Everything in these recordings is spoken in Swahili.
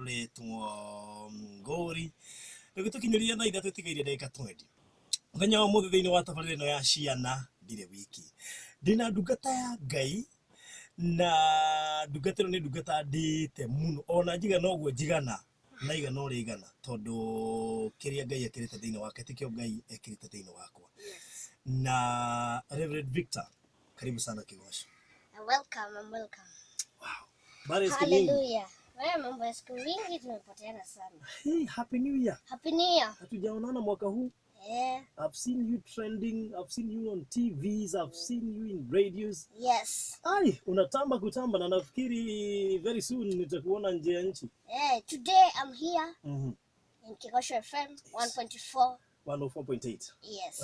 ruretwo ngori nigutukinyiria na ithatu tigaire ndagika 20 muthenya wa muthe thiini wa tabarĩra ĩno ya ciana ndire wiki ndina ndungata ya Ngai na ndungata ĩno nĩ ndungata ndĩte muno ona njiga noguo njigana na igana ũrĩa igana tondu kiria Ngai ekirite thiini wake tikio Ngai ekirite thiini wakwa na Reverend Victor, karibu sana Kigooco. I'm welcome. Wow. Bari Hallelujah. Wewe mambo ya siku nyingi tumepoteana sana. Hey, happy new year. Happy new year. Hatujaonana mwaka huu. Yeah. I've seen you trending, I've seen you on TVs, I've seen you in radios. Yes. Ai, unatamba kutamba na nafikiri very soon nitakuona nje ya nchi. Yeah, today I'm here in Kigooco FM 1.4. 104.8. Yes.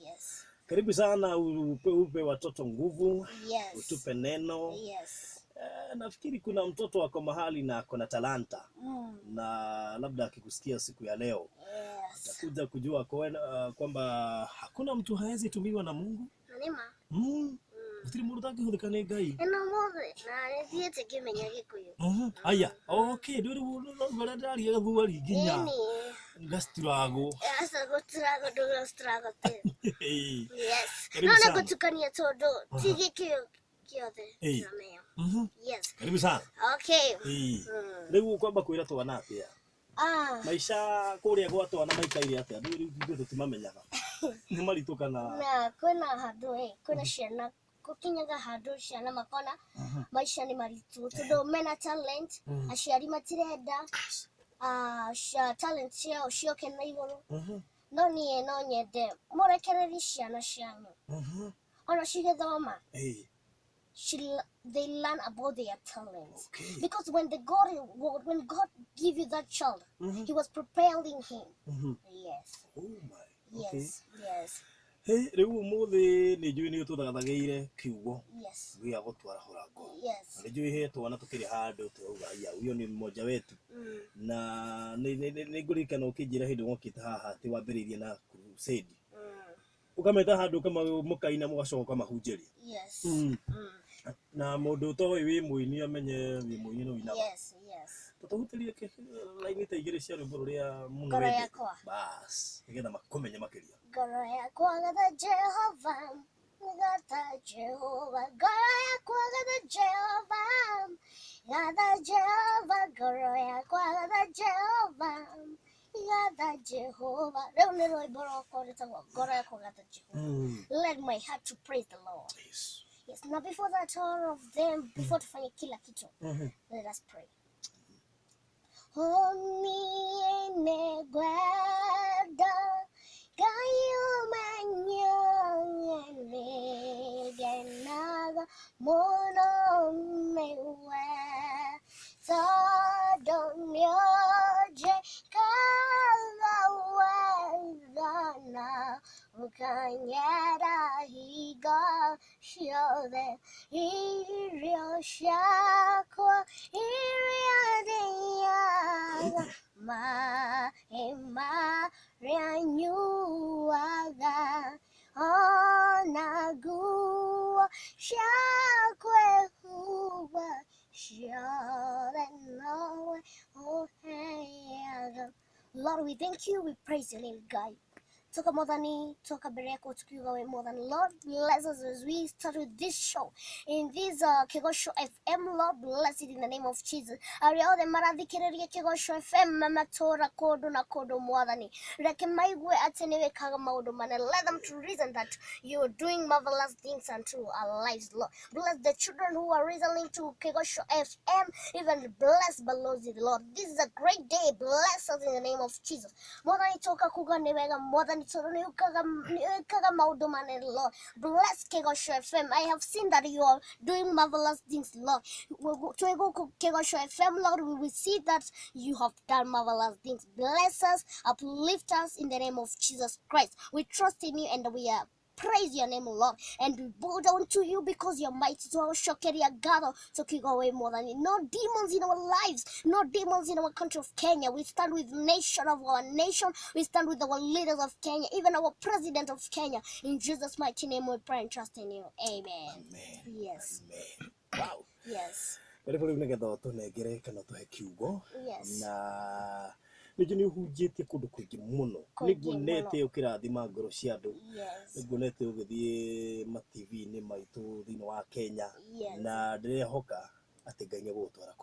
Yes. Karibu sana, upe watoto nguvu. Yes. Utupe neno. Yes. Nafikiri kuna mtoto wako mahali na akona talanta. Na labda akikusikia siku ya leo. Yes. Atakuja kujua kwamba hakuna mtu hawezi tumiwa na Mungu. Nanima. Gutiri mundu utangihũthĩka nĩ Ngai. Eno mothe na thiĩte ngĩmenya Gĩkũyũ. Aya, okay, ndũrĩ ngora ndari gathwari nginya. Gastrago. Asa gũtirago ndũgastrago te. Yes. Karibu No sana. nĩngũtukania tondũ ti Gĩkũyũ kiothe kĩramenya. Yes. Karibu sana. Okay. Rĩu kwamba kwĩra twana atĩa? Maisha kũrĩa gwa twana maikaire atĩa? Ndũrĩ tũtimamenyaga. Nĩ maritũ kana? Na kwĩna handũ kwĩna ciana gũkinyaga handũ ciana makona maisha nĩ maritũ tondũ mena talent aciari matirenda talent ciao cioke na igũrũ no niĩ no nyende mũrekererie ciana cianyu ona cigĩthoma they learn about their talents. Okay. Because when God give you that child, He was preparing him. Yes. Oh my. Okay. Yes. Yes. Hey, rĩu mũthĩ nĩ njũĩ nĩ ũtũthathagĩire kiugo. Yes. Gĩa gũtwara horango. Yes. Nĩ njũĩ he twana tũkĩrĩ handũ twauga ya huyo ni mmoja wetu. Na nĩ ngũririkana ũkĩnjĩra hĩndĩ wokĩte haha atĩ wambĩrĩirie na crusade. Ukameta handũ kama mũkaina mũgacoka mahunjĩria. Yes. Na mũndũ ũtoĩ wĩ mũini amenye wĩ mũini no wĩna. Yes, yes. Tũtahutĩrie line ta igĩrĩ cia rwĩmbo rũrĩa mũno ngoro yakwa. Bas, nĩgetha makũmenye makĩria. Ngoro yakwa gatha Jehova, gatha Jehova, ngoro yakwa gatha Jehova, gatha Jehova, ngoro yakwa gatha Jehova, gatha Jehova. Rĩu nĩ rwĩmbo rwakwa rwĩtagwo ngoro yakwa gatha Jehova. Let my heart to praise the Lord. Yes. Yes, now before that, all of them, before tufanye kila kitu, let us pray. Omni guarda, mono mewe, sadonyoje kalawedana, ukanyera higa shiode, irio shakwa, irio deyaga, ma rianyuaga, onagua shakwe huwa, shiode nowe, oh hey. Lord, we thank you, we praise your name, God. Toka modani, toka bereko, tukiwa modani. Lord, bless us as we start with this show. In this Kigooco FM, Lord, bless it in the name of Jesus. Ariao de maradhikiriria Kigooco FM, mama tora kodo na kodo modani. Reke maigwe atenewe kaga maudo mane. Let them to reason that you are doing marvelous things unto our lives, Lord. Bless the children who are listening to Kigooco FM, even bless Baruthi, Lord. This is a great day. Bless us in the name of Jesus. Modani toka kuga nevega modani. Lord, bless Kigooco FM. I have seen that you are doing marvelous things, Lord. To Kigooco FM, Lord, we will see that you have done marvelous things. Bless us, uplift us in the name of Jesus Christ. We trust in you and we are praise your name, Lord, and we bow down to you because you're mighty to our shokeria gather to kick away more than it. No demons in our lives, no demons in our country of Kenya. We stand with the nation of our nation. We stand with our leaders of Kenya, even our president of Kenya. In Jesus' mighty name we pray and trust in you. Amen. Amen. Yes. Amen. Wow. Yes. Rĩu nĩgetha tũnengere kana tũhe kiugo Yes. na nĩnjũ nĩũhunjĩtie kũndũ kũingĩ mũno, nĩnguonete ũkĩrathima ngoro cia andũ, nĩnguonete ũgĩthiĩ ma-TV-inĩ maitũ thĩinĩ wa Kenya, na ndĩrehoka atĩ Ngai nĩegũgũtwara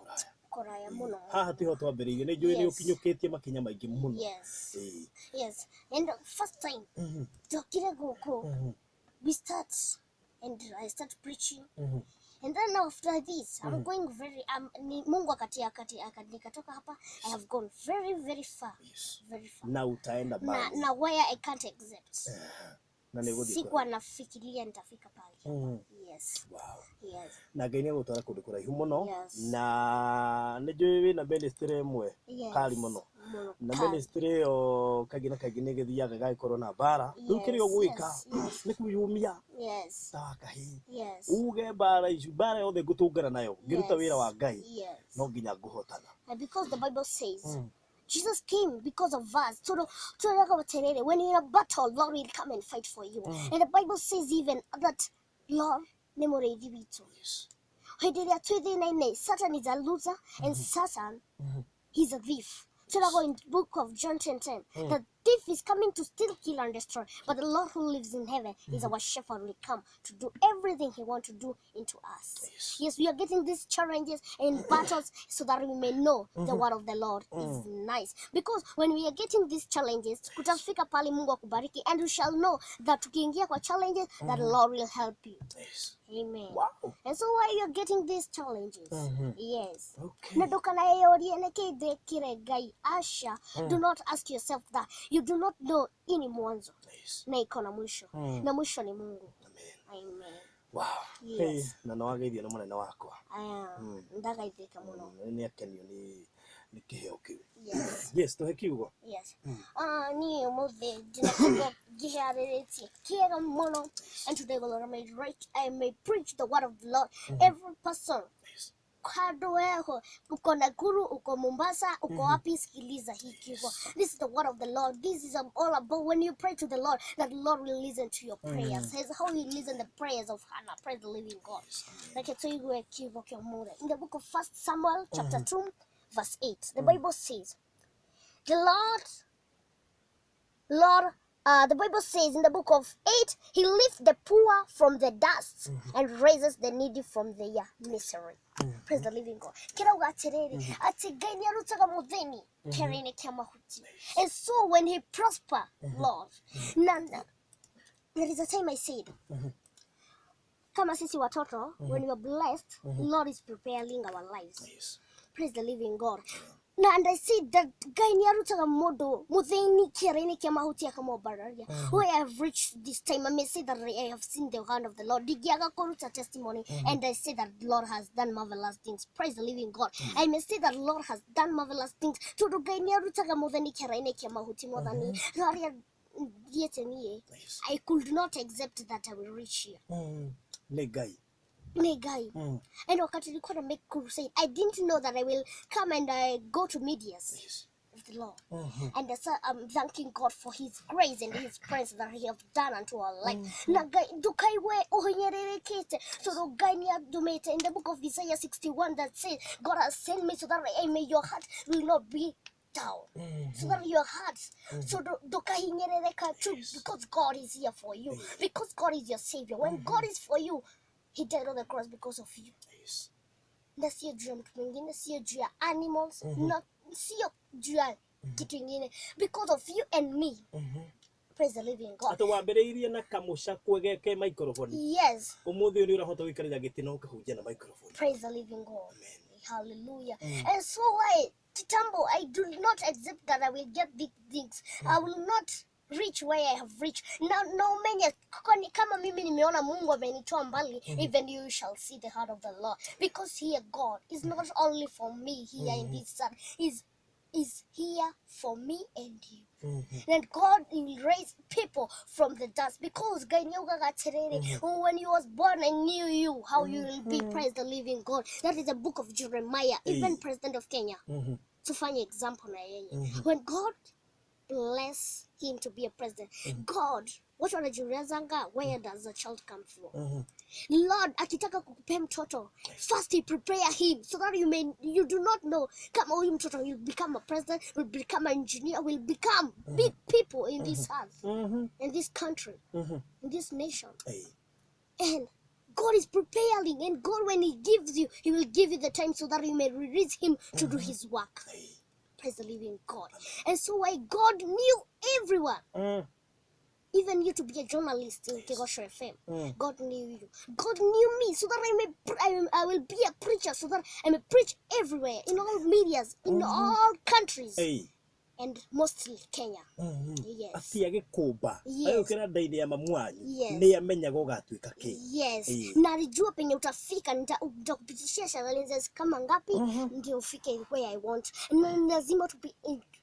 kũraya mũno. Haha tiho twambĩrĩirie, nĩnjũĩ nĩũkinyũkĩtie makinya maingĩ mũno. Yes. And first time tokire gũkũ, we start and I start preaching. And then after this, I'm going very, Mungu nikatoka hapa, I have gone very, very far. Very far. Na utaenda mbali. Na where I can't accept. Sikuwa nafikiria nitafika pale. Yes. Wow. Yes. Na Ngai nĩegũgũtwara kũndũ kũraihu mũno. Na nĩnjũĩ wĩna ministry ĩmwe kari mũno. Na ministry ĩyo kaingĩ na kaingĩ nĩgĩthiaga gagĩkorwo na mbara. Rĩu kĩrĩa ũgwĩka nĩ kũyumia ta wa kahĩĩ. Uge mbara icio, mbara yothe ngũtũngana nayo ngĩruta wĩra wa Ngai no nginya ngũhotana. Because the Bible says Jesus came because of us. When you're in a battle, Lord will come and fight for you. And the Bible says even that Lord, Satan is a loser and Satan is a thief. So I go in the book of John 10:10. The thief is coming to steal, kill, and destroy. But the Lord who lives in heaven is our shepherd, will come to do everything he wants to do into us. Yes, we are getting these challenges and battles so that we may know the word of the Lord is nice. Because when we are getting these challenges, kutafika pale Mungu akubariki, and you shall know that tukiingia kwa challenges, that the Lord will help you. Amen. Wow. And so why you're getting these challenges? Yes. Okay. Asha, do not ask yourself that. You do not know ini mwanzo. Na iko na mwisho. Na mwisho ni Mungu. Amen. Wow. Hey, na nawageithia na mwana wakwa. Ndagaithika muno. Ni akenio ni kiheo kiu. Yes, tuhe kiugo. Yes. Ni umuthi ndinakuga gihariritie kiega muno, and today Lord I may preach the word of the Lord. Every person kado weho uko Nakuru, uko Mombasa, uko wapi, sikiliza hii kiugo. This is the word of the Lord. This is all about when you pray to the Lord, that the Lord will listen to your prayers. Says how he listened the prayers of Hannah. Praise the living God. Like I told you, in the book of 1 Samuel chapter 2 verse 8, the Bible says, the the Bible says in the book of 8, he lifts the poor from the dust and raises the needy from their misery. Praise the living God. And so when he prosper, Lord, there is a time I said, kama sisi watoto, when we are blessed, Lord is preparing our lives. Praise the living God. And I see that guy niarutaga modo mutheni kiarene kia mahuti akamo bararia. Where I have reached this time, I may say that I have seen the hand of the Lord. Digiaga koruta testimony, and I say that the Lord has done marvelous things. Praise the living God. I may say that the Lord has done marvelous things. To do guy niarutaga mutheni kiarene kia mahuti modani. I could not accept that I will reach here. Legai. And wakati nilikuwa na make crusade, I didn't know that I will come and I go to medias of the Lord. And so I'm thanking God for his grace and his praise that he has done unto our life. Na dukaiwe ohenyererekete. So dugainia in the book of Isaiah 61 that says, God has sent me so that may your heart will not be down. So that your heart, so because God is here for you, because God is your savior. When God is for you, he died on the cross because of you. Na sio juu ya mtu mwingine, sio juu ya animals, not sio juu ya kitu ingine, because of you and me. Praise the living God. Ato wambĩrĩirie na kamuca kwegeke microphone. Yes. Umuthi ni urahota wikarira gitino ukahunjia na microphone. Praise the living God. Amen. Hallelujah. And so Titambo, I do not accept that I will get big things. I will not reach where I have reached. Now many kama mimi nimeona Mungu amenitoa mbali, even you shall see the heart of the Lord. Because here God is not only for me here in this sun, is here for me and you. And God will raise people from the dust. Because when you was born, I knew you, how you will be. Praise the living God. That is the book of Jeremiah. Even President of Kenya. To find an example na yeye. When God bless him to be a president, God Watu wanajiulizanga, where does the child come from? Lord akitaka kukupea mtoto, first he prepare him so that you do not know kama huyu mtoto will become a president, will become an engineer, will become big people in this earth, in this country, in this nation. And God is preparing, and God, when he gives you, he will give you the time so that you may release him to do his work. Praise the living God. And so why God knew everyone. Even you to be a journalist in Kigooco FM. God knew you. God knew me so that I will be a preacher, so that I may preach everywhere, in all medias, in all countries. And mostly Kenya. Yes. Yes. Yes. Nalijua penye utafika, nitakupitishia challenges kama ngapi ndio ufike where I want. Na lazima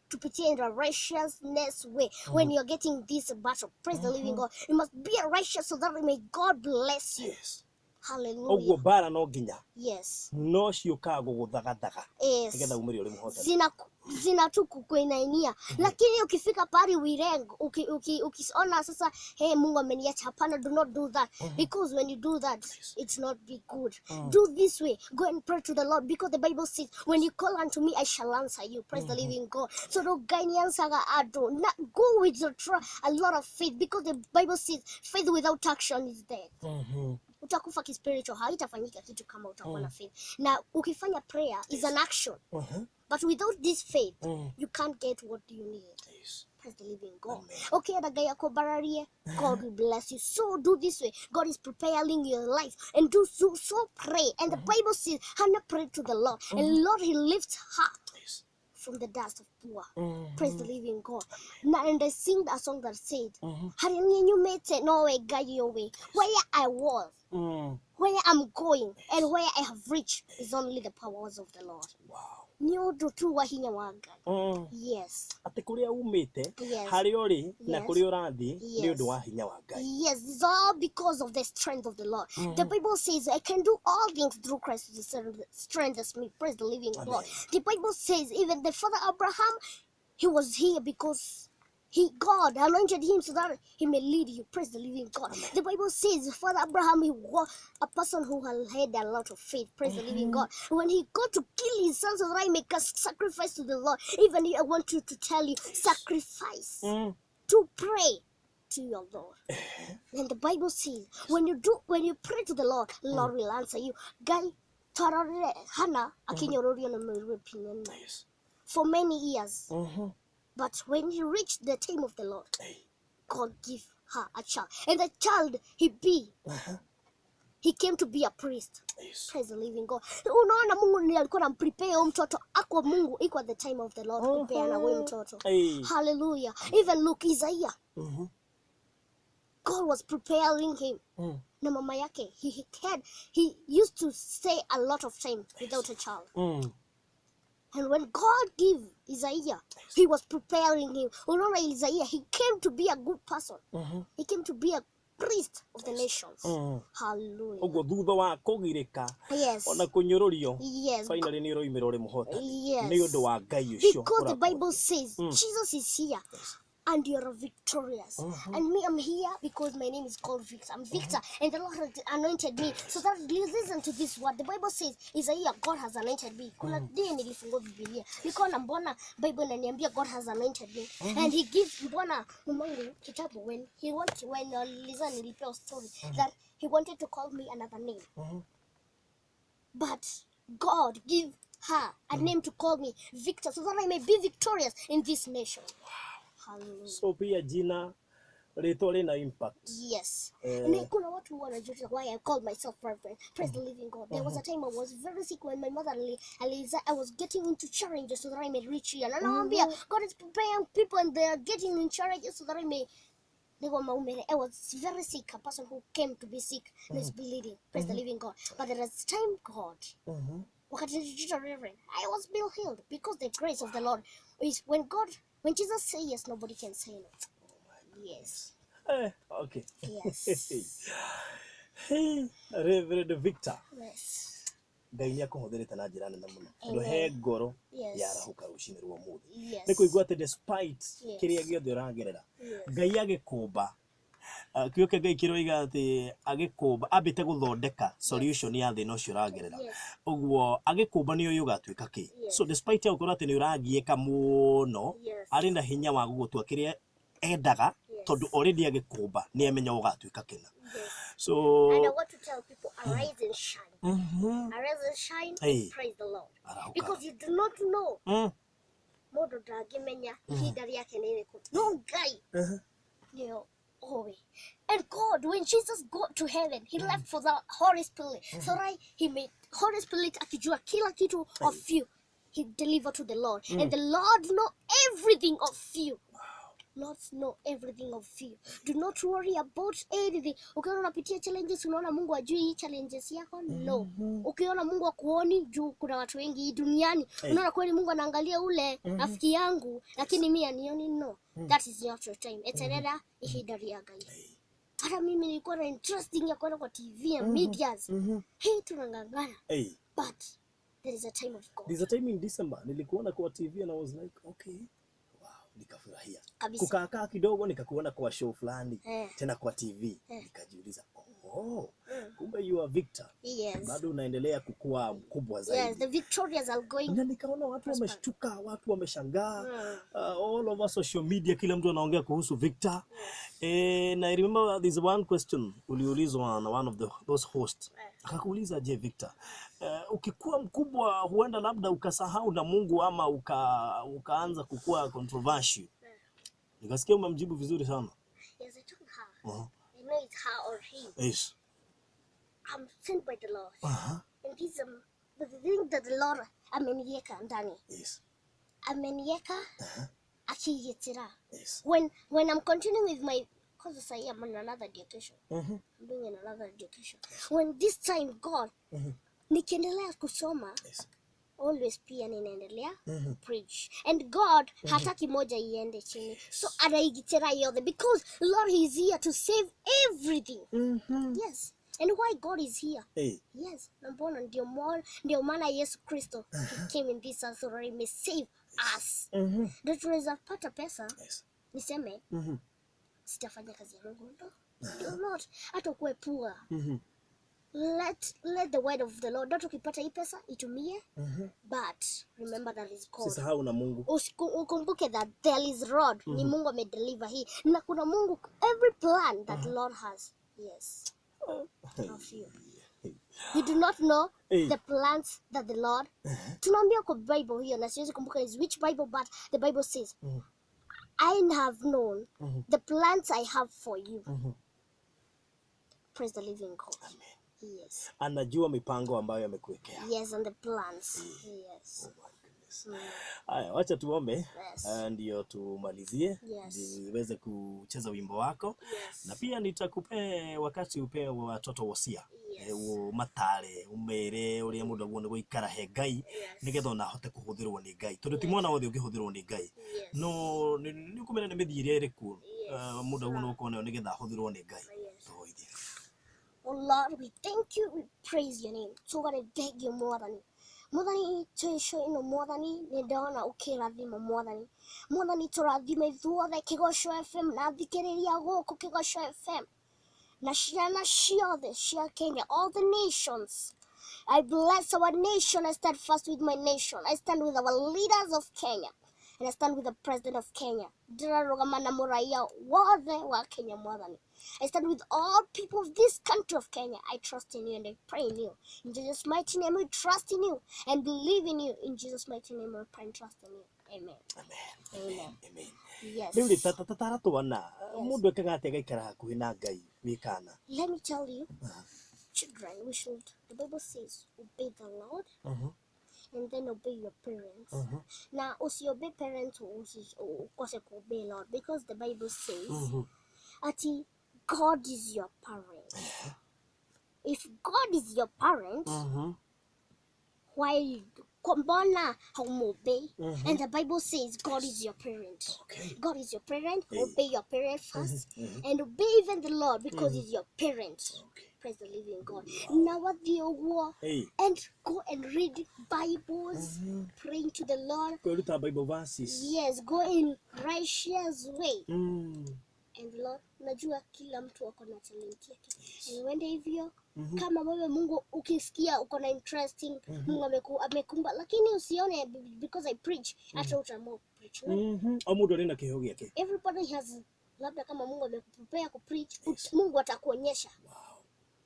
tupitie in a righteousness way. When you're getting this battle, praise the living God, you must be a righteous so that may God bless you. Yes. Hallelujah. Yes. No ciuka guguthagathaga nigetha umiri uri muhote zina tu kukuinainia lakini ukifika pari wirengo ukiona sasa Mungu ameniacha, hapana, do not do that, because when you do that it's not be good. Do this way, go and pray to the Lord, because the Bible says when you call unto me I shall answer you. Praise the living God. So don't go with a lot of faith, because the Bible says faith without action is dead. Utakufa kispiritual, haitafanyika kitu kama utakuwa na faith. Na ukifanya prayer is an action. But without this faith, you can't get what you need. Praise the living God. Amen. Okay, God will bless you. So do this way. God is preparing your life, and do so pray. And the Bible says Hannah prayed to the Lord, and Lord, he lifts her from the dust of poor. Praise the living God. Now, and I sing a song that said, you made it no way, guide your way. Where I was, where I'm going, and where I have reached is only the powers of the Lord. Wow. Yes. Ati kuria umite hari uri na kuria urathi ni undu wa hinya wa Ngai. Yes, it's all because of the strength of the Lord. The Bible says I can do all things through Christ who strengthens me. Praise the living God. The Bible says even the father Abraham, he was here because God anointed him so that he may lead you. Praise the living God. Amen. The Bible says Father Abraham, he was a person who had a lot of faith. Praise the living God. When he got to kill his son so that he make a sacrifice to the Lord, even I want you to tell you, sacrifice to pray to your Lord. And the Bible says when you pray to the Lord, the Lord will answer you. Guy Hannah for many years. But when he reached the time of the Lord, God gave her a child. And the child, he came to be a priest. Praise the living God. Unaona Mungu ndiye alikuwa anamprepare huyo mtoto. Akwa Mungu iko at the time of the Lord kupeana huyo mtoto. Hallelujah. Even look Isaiah. God was preparing him. Na mama yake, he used to stay a lot of time without a child. And when God gave Isaiah, he was preparing him. Isaiah, he came to be a good person. He came to be a priest of the nations. Hallelujah. Yes. Yes. Yes. Because the Bible says Jesus is here. And you're victorious. And me, I'm here because my name is called Victor. I'm Victor, and the Lord has anointed me. So that listen to this word. The Bible says, Isaiah, God has anointed me. Kuna day nilifungua Biblia. Niko na mbona Bible inaniambia God has anointed me. And he gives mbona Mungu kitabu when Liza nilipewa story that he wanted to call me another name. But God gave her a name to call me Victor, so that I may be victorious in this nation. Hallelujah. So pia jina leto lina impact. Yes. And kuna watu wanajuta why I called myself Reverend. Praise the living God. There was a time I was very sick when my mother I was getting into challenges so that I may reach here. And God is preparing people and they are getting in challenges so that I may. I was very sick, a person who came to be sick and is bleeding. Praise the living God. But there is time God. I was being healed because the grace of the Lord is when Jesus says yes, nobody can say no. Yes. Okay. Yes. Hey, Reverend Victor. Yes. Ngai ni akuhotherete na njira nene muno. Ndohe ngoro yarahuka rucini rwa muthi. Niko igwa te despite kiria giothe uragerera. Ngai agikumba Kĩoke Ngai kĩroiga atĩ agĩkũmba ambĩte gũthondeka solution ya thĩna ũcio ũragerera. Ũguo agĩkũmba nĩ ũyũ ũgatuĩka kĩ. So despite ya gũkorwo atĩ nĩ ũragiĩka mũno, arĩ na hinya wa gũgũtua kĩrĩa endaga tondũ already agĩkũmba nĩ amenya ũgatuĩka kĩna. So and I want to tell people, arise and shine. Arise and shine, and praise the Lord. Because you do not know. Mũndũ ndangĩmenya ihinda rĩake nĩ rĩkũ. No Ngai nĩyo oĩ. And God, when Jesus got to heaven, he left for the Holy Spirit. So right, he made Holy Spirit akijua kila kitu of you. He delivered to the Lord. And the Lord know everything of you. Lord know everything of you. Do not worry about anything. Ukiona unapitia challenges, unaona Mungu ajui hii challenges yako? No. Ukiona Mungu akuoni juu kuna watu wengi duniani, unaona kweli Mungu anaangalia ule rafiki yangu, lakini mimi anioni? No. That is not your time. Eterera ihidari ya Ngai. Hata mimi nilikuwa na interesting ya kwenda kwa TV and medias. Hey, tunangangana. But there is a time of God. There's a time in December nilikuona kwa TV and I was like, okay. Nikafurahia. Kukaa kidogo nikakuona kwa show fulani tena kwa TV. Nikajiuliza, kumbe you are Victor. Yes. Bado unaendelea kukua mkubwa zaidi. Yes, the victorious are going. Na nikaona watu wameshtuka, watu wameshangaa. All over social media kila mtu anaongea kuhusu Victor. And I remember there's one question uliulizwa na one of those hosts. Akakuuliza, je, Victor, ukikuwa mkubwa huenda labda ukasahau na Mungu ama ukaanza kukua controversial? Nikasikia umemjibu vizuri sana. Yes, I told her. I know it's her or him. Yes. I'm sent by the Lord. And this the thing that the Lord ameniweka ndani. Yes. Ameniweka akiyetira. Yes. When I'm continuing with my, because I am on another education. I'm doing another education. When this time God nikiendelea kusoma, always pia ninaendelea preach. And God hataki moja iende chini. So anaigitira yote because Lord is here to save everything. Yes. And why God is here? Yes. Nambona ndio maana Yesu Kristo he came in this earth so that he may save us. Ndio tunaweza pata pesa. Niseme sitafanya kazi ya Mungu. Do not hata kuwe poor. Let the word of the Lord. Don't ukipata hii pesa itumie. But remember that is God. Usisahau na Mungu. Ukumbuke that there is Lord. Ni Mungu amedeliver hii. Na kuna Mungu every plan that Lord has. Yes. Of you. You do not know the plans that the Lord. Tunaambia kwa Bible hiyo na siwezi kumbuka is which Bible, but the Bible says I have known the plans I have for you. Praise the living God. Amen. Yes. Anajua mipango ambayo amekuwekea. Yes, and the plans. Yes. Oh my goodness. Haya, wacha tuombe ndio tumalizie niweze kucheza wimbo wako. Na pia nitakupe wakati upe watoto wosia. Matare umere uri mundu aguone guikara he Ngai nigetha na hote kuhuthirwo ni Ngai tondu ti mwana wothe ungihuthirwo ni Ngai no ni kumena ni mithire iriku mundu aguone ukone nigetha ahuthirwo ni Ngai. Oh Lord, we thank you, we praise your name. So God, I beg you more than tuisho ino more than nindona ukirathima more than turathima ithuothe Kigooco FM na thikiriria guku Kigooco FM na ciana ciothe cia Kenya, all the nations. I bless our nation. I stand first with my nation. I stand with our leaders of Kenya. And I stand with the president of Kenya. Ndirarugamana muraia wothe wa Kenya mwathani. I stand with all people of this country of Kenya. I trust in you and I pray in you. In Jesus' mighty name, we trust in you and believe in you. In Jesus' mighty name, we pray and trust in you. Amen. Amen. Amen. Amen. Yes. Let me tell you, children, the Bible says, obey the Lord and then obey your parents. Now, obey parents obey Lord, because the Bible says, Ati, God is your parent. If God is your parent, why Kombona obey? And the Bible says God is your parent. God is your parent. Obey your parent first, and obey even the Lord because He's your parent. Praise the living God. Now what the war and go and read Bibles, praying to the Lord. Go to Bible verses. Yes, go in righteous way. And Lord, najua kila mtu ako na talent yake. Uende hivyo kama wewe Mungu ukisikia uko na interesting Mungu amekumba, lakini usione because I preach hata utaamua preach. Amudo nina kiheo yake. Everybody has, labda kama Mungu amekuprepare ku preach, Mungu atakuonyesha.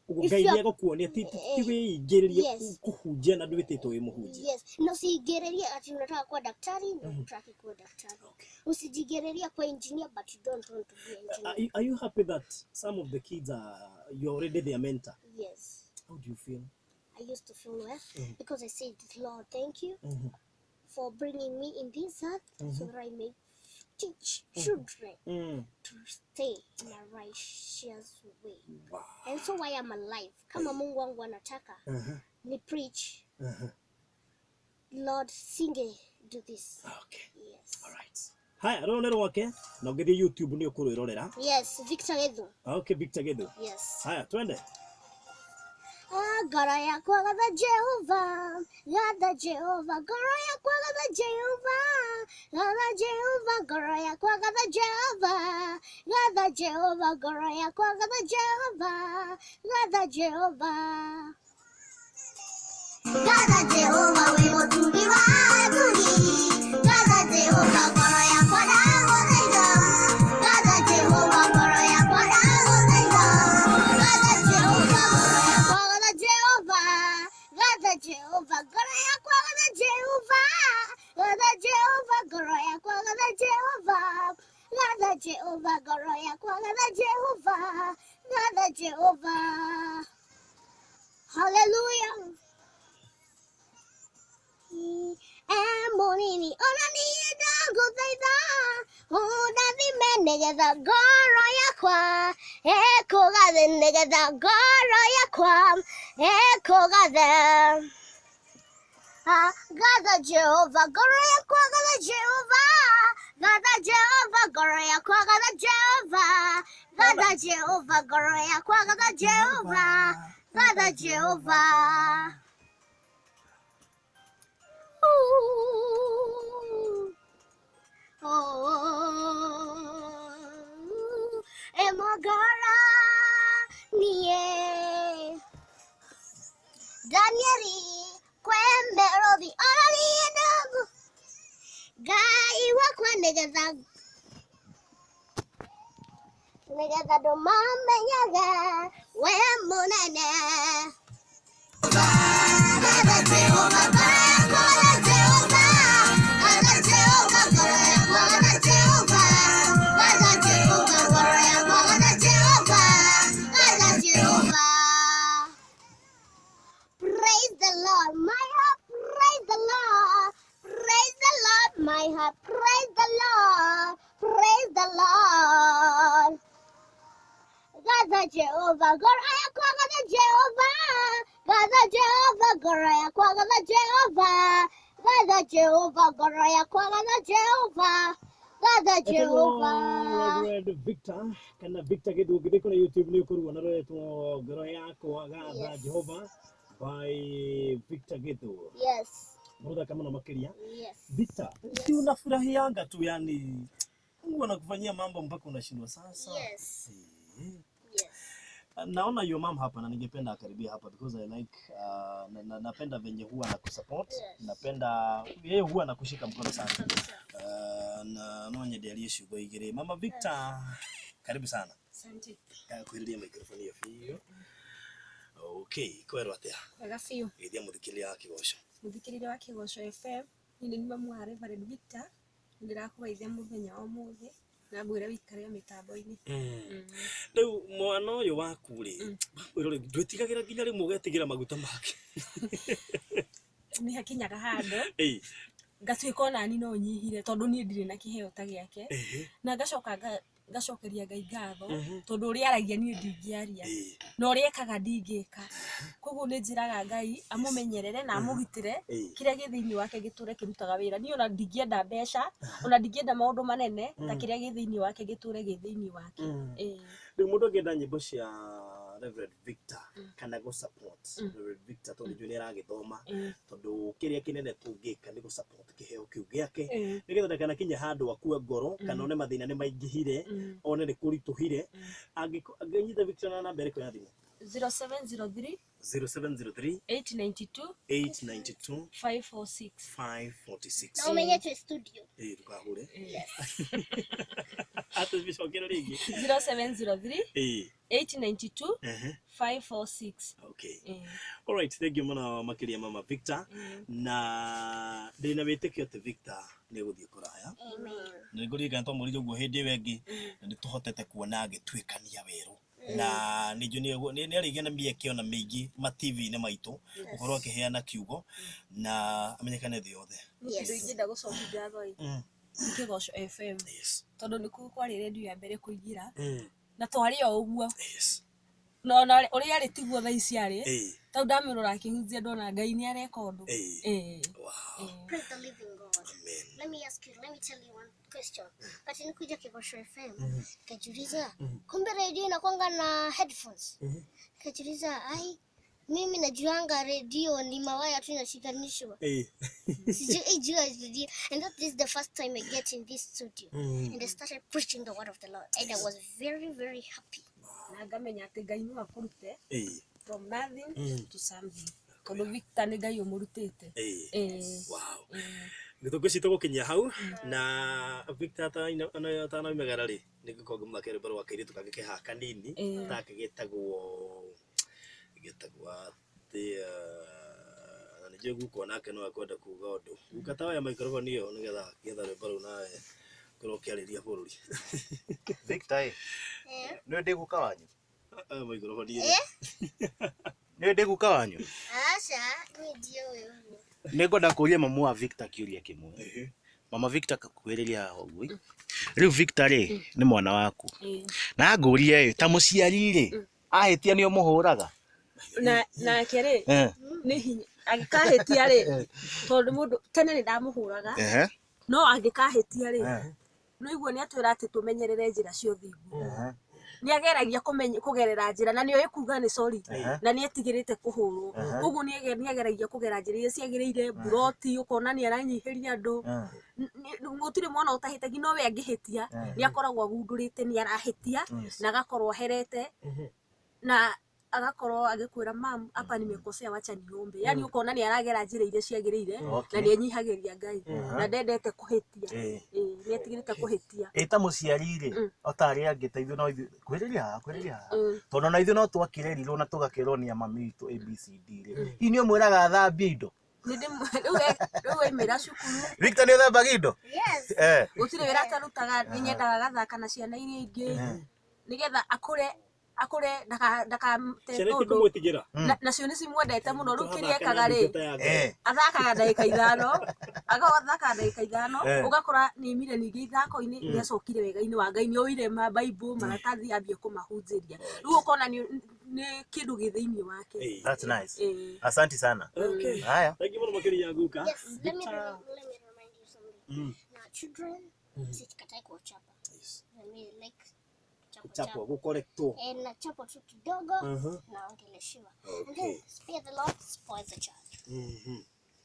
Ugaidie gukuonia tiwe igereria kuhunjia na ndwititwo wi muhunjia. Yes, no usigereria ati unataka kuwa daktari na unataka kuwa daktari. Usijigereria kuwa engineer but you don't want to be engineer. Are you happy that some of the kids you're already their mentor? Yes. How do you feel? I used to feel well because I said, Lord, thank you for bringing me in this earth so that I may teach children to stay in a righteous way. Wow. And so I am alive. Kama Mungu wangu anataka ni preach. Lord, singe do this. Okay. Yes. All right. Haya, ronero wake na ugethi YouTube ni ukurwirorera. Yes, Victor Gedhu. Okay, Victor Gedhu. Yes. Haya, twende. Gora yakwa gatha Jehova, gatha Jehova, gora yakwa gatha Jehova, gatha Jehova, gora yakwa gatha Jehova, gatha Jehova, gora yakwa gatha Jehova, gatha Jehova. Gatha Jehova we mutungi wa tuni, gatha Jehova gora yakwa ndaguthaitha, gatha Jehova gora yakwa ndaguthaitha, gatha Jehova Jehovah, gora yakwa gatha Jehovah, gatha Jehovah, gora yakwa gatha Jehovah, gatha Jehovah, gora yakwa gatha Jehovah, gatha Jehovah. Hallelujah. Monini onani ndaguthaitha ũndathime nĩgetha ngoro yakwa ĩkũgathe, nĩgetha ngoro yakwa ĩkũgathe. Gatha Jehova, ngoro yakwa gatha Jehova, gatha Jehova, ngoro yakwa gatha Jehova, gatha Jehova, ngoro yakwa gatha Jehova, gatha Jehova. Emogara niye Danieli kwembero the only gai wakwa nĩgetha ndũmamenyaga we mũnene. Gatha Jehova, ngoro yakwa gatha Jehova, gatha Jehova, ngoro yakwa gatha Jehova, gatha Jehova, ngoro yakwa gatha Jehova, gatha Jehova. Praise the Lord, my heart, praise the Lord, praise the Lord, my heart, praise the Lord, praise the Lord. Gatha Jehova, ngoro yakwa gatha Jehova, gatha Jehova, ngoro yakwa gatha Jehova, gatha Jehova, ngoro yakwa gatha Jehova, gatha Jehova. Reverend Victor, kana Victor Gedhu githĩ kũrĩa YouTube nĩ ũkũruona rwetwo ngoro yakwa gatha Jehova by Victor Gedhu. Yes. Mũthaka mũno makĩria. Yes. Victor, si unafurahianga tu yani Mungu anakufanyia mambo mpaka unashindwa sasa. Yes. Yes. Naona your mom hapa na ningependa akaribia hapa because I like napenda venye huwa anakusupport. Yes. Napenda yeye huwa anakushika mkono sana. Na nonye ndiye shugo igire. Mama Victor, karibu sana. Asante. Kuilia microphone hiyo fio. Okay, kwero atia. Wega fiu. Ithia muthikiria wa Kigooco. Muthikiria wa Kigooco FM. Ni mamu wa Reverend Victor. Ndirakubaithia muthenya wa muthi na ngwire wikare mitambo-ini. Riu mwana uyu waku ri, wirore ndwitigagira nginya rimwe ugetigira maguta make. Ni hakinyaga handu. Ngatuika onani no nyihire tondu ni ndire na kiheo ta giake. Na ngacokeria Ngai ngatho tondu uri aragia ni ndingiaria na uri ekaga ndingika. Koguo ni njiraga Ngai amumenyerere na amugitire kiria githiini wake giture kirutaga wira. Ni ona ndingienda mbeca, ona ndingienda maundu manene ta kiria githiini wake giture githiini wake. Riu mundu angienda nyimbo cia Reverend Victor kana go support Reverend Victor to njune ragithoma tondu kiria kinene tungika ni go support kiheo kiu giake nigetha kana kinya handu akua ngoro kana one mathina ni maingihire one ni kurituhire anginyita Victor na namba iko ya thimu 0703 892 546 na umenye tu studio tukahure hata bishokera ringi 0703 892 546 okay all right thank you mana makiria mama Victor na ndina witikio te Victor ni guthie kuraya ni nguriga nto muri joguo hindi wengi ni tuhotete kuona agitwikania weru na ni arigena mieke ona mingi ma TV ne maitu ukorwo akiheana kiugo na amenyekane thi yothe ndinda gucokithia thoi Kigooco FM tondu niku kwari radio ya mbere kuingira na twari o uguo no uri ari tiguo tha ici ari tau ndamirora akihunjia ndona Ngai ni areka undu wow praise the living God. Amen. Let me tell you one question. Kati nikuja Kigooco FM kajiuliza kumbe radio inakuanga na headphones kajiuliza ai mimi najuanga radio ni mawaya tu inashikanishwa sijui radio and that is the first time I get in this studio and I started preaching the word of the Lord and I was very very happy na ngamenya ati Ngai ni akurute from nothing to something tondu Victor ni Ngai umurutite wow nitukwicita gukinya hau na Victor ta na megara ri nigukonga makere baro wakiri tukagike ha kanini takigitagwo na Kigooco nake no akwenda kuga undu ukatawa ya microphone iyo nigetha getha baro nawe kurokiariria bururi Victor no ndiguka wanyu microphone iyo no ndiguka wanyu acha ni ndio wewe nigoda kuria mamu wa Victor kiuria kimwe mama Victor kakwiriria hogui riu Victor ri ni mwana waku na nguria ta muciari ri ahitia ni umuhuraga na kere ni hinya agikahitia ri tondu mundu tene ni ndamuhuraga no agikahitia ri no iguo ni atwira ati tumenyerere njira cio thingu ni ageragia kugerera njira na ni kuga ni sorry na ni etigirite kuhurwo uguo ni ageragia kugera njira iria ciagiriire buroti ukona ni aranyihiria andu gutire mwana utahitagia no we angihitia ni akoragwo agundurite ni arahitia na agakorwo herete na agakorwo agikwira mam hapa nimekosea wacha niombe yani ukona ni aragera njira iria ciagiriire na ni enyihagiria Ngai na ndendete kuhitia ni etigirite kuhitia eta muciari ri otari angiteithio no kwiriria tondu na ithu no twakirerirwo na tugakirwo ni mamitu ABCD ri ini omwiraga thambia indo Ruwe imira cukuru Victor ni thamba indo yes gutire wira tarutaga ninyendaga gathaka na ciana iria ingi nigetha akure ndaka teto na cio ni cimwendete muno ru kiria kagari athakaga ndagika 5 agathaka ndagika 5 ugakora ni mire ningi ithako-ini ni acokire wega-ini wa Ngai ni oire ma Bible maratathi ambie kumahunjiria ru ukona ni kindu githiini wake that's nice asante sana okay haya thank you for makiria Guka yes let me remind you something now children sitakatai kuchapa I mean like chapo gukorekto na chapo tu kidogo na ongeleshiwa and then spare the Lord spoils the child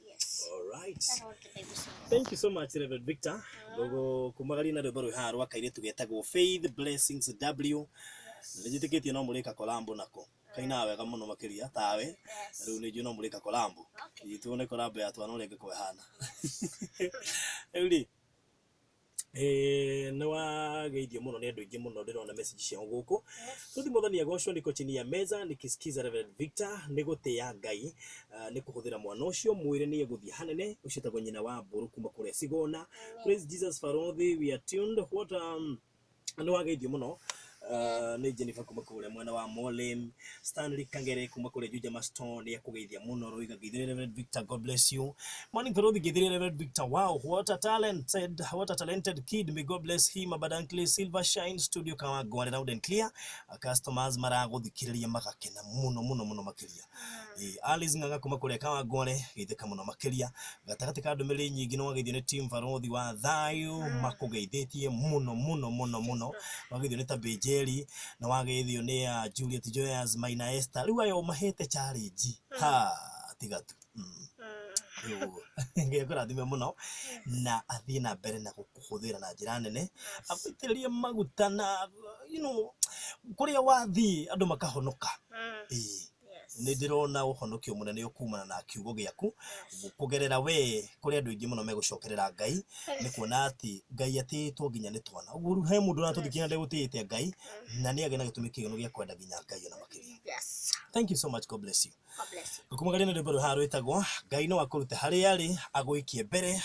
yes all right that's what the Bible says. Thank you so much Reverend Victor gogo kumagari na rwaro haru akaire tugetagwo Faith Blessings W nijitikitie no mulika kolambo nako kaina wega muno makiria tawe riu ni juno mulika kolambo itune kolambo ya twana urenge kwehana euli no wageithio muno ni andu ingi muno ndirona message cia guku tuthi muthania goco ndiko chini ya meza nikisikiza Reverend Victor nigutia Ngai ni kuhuthira mwana ucio mwire ni eguthia hanene ucio tago nyina wa mburu kuma kuria Sigona. Praise Jesus Farothi, we are tuned. What no wageithio muno ni Jennifer kuma kuria mwana wa Molim, Stanley Kangere kuma kuria Juja Maston ya kugeithia muno roiga githire Reverend Victor, God bless you. Morning Farothi githire Reverend Victor, wow, what a talented kid, may God bless him. Abundantly Silver Shine Studio kama gone loud and clear, customers marago thikiriria magakena muno makiria. Alice Nganga kuma kuria kama gone githeka muno makiria, gatagati ka ndomeri nyingi no wageithio ni team Farothi wa Thayu makugeithitie muno wagithio ni Tabeje Mary na wagethio ni Juliet Joyas Maina Esther riu ayo mahete challenge tigatu ngekora thime muno na athie na mbere na gukuhuthira na njira nene abaitiririe maguta na kuria wathi andu makahonoka ni ndirona uhonokio munene ukumana na kiugo giaku kugerera we kuri andu ingi muno megucokerera Ngai ni kuona ati Ngai atitwo nginya ni twana uguo he mundu natuthikinya ndegutite Ngai na ni agena gitumikio gia kwenda nginya Ngai na makiri. Yes. Thank you so much. God bless you. God bless you. Gukumagaria na ndibaro haro itagwo Ngai no akurute hari ari aguikie mbere.